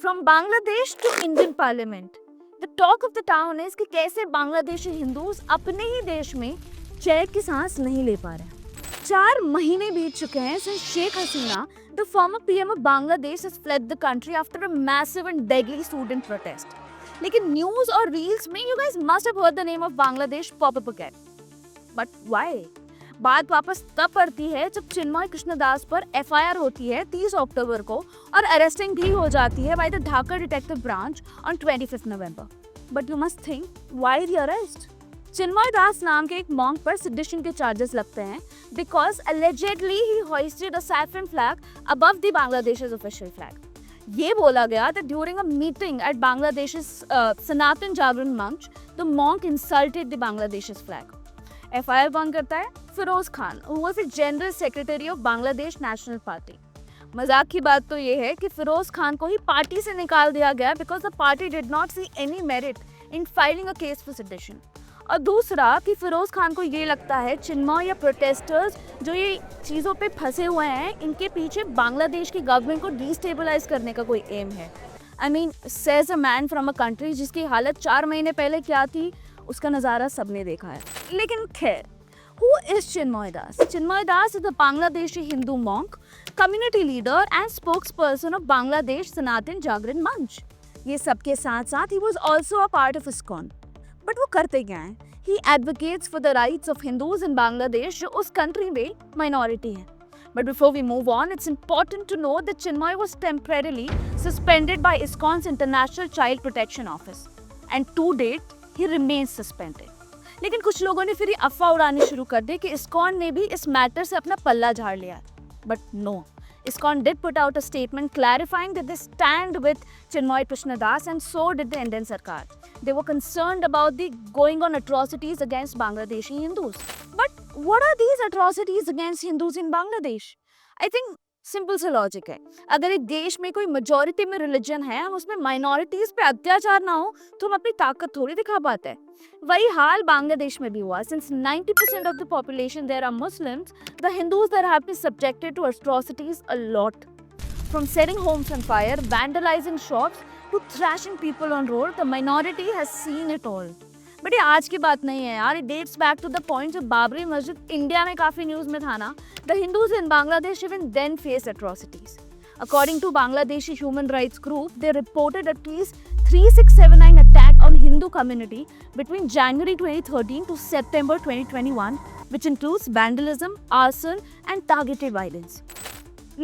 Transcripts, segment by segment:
From Bangladesh to Indian parliament the talk of the town is कि कैसे Bangladeshi Hindus अपने ही देश में चैन की सांस नहीं ले पा रहे हैं। 4 महीने बीत चुके हैं since Sheikh Hasina the former PM of Bangladesh has fled the country after a massive and deadly student protest. लेकिन न्यूज और रील्स में you guys must have heard the name of Bangladesh pop up again, but why? बात वापस तब पड़ती है जब चिन्मय कृष्णदास पर एफआईआर होती है 30 अक्टूबर को और अरेस्टिंग भी हो जाती है by the Dhaka detective branch on 25 November. But you must think why the arrest? Chinmay Das नाम के एक मॉन्क पर सेडिशन के चार्जेस लगते हैं because allegedly he hoisted a saffron flag above the Bangladesh's official flag. ये बोला गया that during a meeting at Bangladesh's Sanatan Jagran Manch, the monk insulted the Bangladesh's flag. FIR कौन करता है? Firoz Khan, who was the general secretary of Bangladesh National Party. मजाक की बात तो ये है कि फिरोज खान को ही पार्टी से निकाल दिया गया because the party did not see any merit in filing a case for sedition. और दूसरा कि फिरोज खान को ये लगता है चिन्मय या प्रोटेस्टर्स जो ये चीज़ों पे फंसे हुए हैं इनके पीछे बांग्लादेश की गवर्नमेंट को डिस्टेबलाइज करने का कोई एम है। I mean says a man from a country जिसकी हालत 4 महीने पहले क्या थी उसका नज़ारा सबने देखा है। लेकिन खैर, who is Chinmay Das? Chinmay Das is a Bangladeshi Hindu monk, community leader and spokesperson of Bangladesh Sanatan Jagran Manch. ये सबके साथ साथ he was also a part of ISKCON. But वो करते क्या हैं? He advocates for the rights of Hindus in Bangladesh जो उस country में minority है। But before we move on, it's important to know that Chinmay was temporarily suspended by ISKCON's International Child Protection Office, and to date he remains suspended. लेकिन कुछ लोगों ने फिर ये अफवाह उड़ानी शुरू कर दी कि इस्कॉन ने भी इस मैटर से अपना पल्ला झाड़ लिया। But no, ISKCON did put out a statement clarifying that they stand with Chinmay Krishnadas and so did the Indian Sarkar. They were concerned about the going on atrocities against Bangladeshi Hindus. But what are these atrocities against Hindus in Bangladesh? I think simple सा logic है, अगर एक देश में कोई majority में religion है हम उसमें माइनॉरिटीज पे अत्याचार ना हो तो हम अपनी ताकत थोड़ी दिखा पाते हैं। वही हाल बांग्लादेश में भी हुआ। Since 90% of the population there are Muslims, the Hindus there have been subjected to atrocities a lot, from setting homes on fire, vandalising shops to thrashing people on road. The minority has seen it all. But ये आज की बात नहीं है यार, it dates back to the point जब बाबरी मस्जिद India में काफी न्यूज में था ना। The Hindus in Bangladesh even then face atrocities. According to Bangladeshi human rights group, they reported at least 3679 attack on Hindu community between January 2013 to September 2021, which includes vandalism, arson and targeted violence.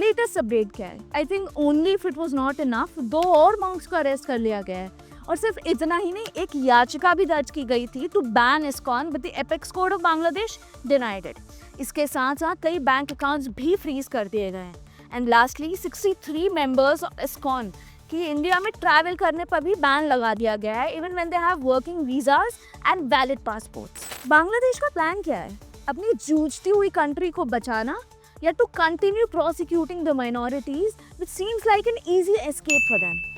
Latest update क्या है? I think only if it was not enough, 2 और monks को arrest कर लिया गया है। और सिर्फ इतना ही नहीं, एक याचिका भी दर्ज की गई थी to ban ISKCON, but the apex court of Bangladesh denied it. इसके साथ साथ कई बैंक अकाउंट्स भी फ्रीज कर दिए गए हैं। And lastly 63 members of ISKCON की इंडिया में ट्रैवल करने पर भी बैन लगा दिया गया है, even when they have working visas and valid passports. Bangladesh का प्लान क्या है? अपनी जूझती हुई कंट्री को बचाना या to continue prosecuting the minorities, which seems like an easy escape for them.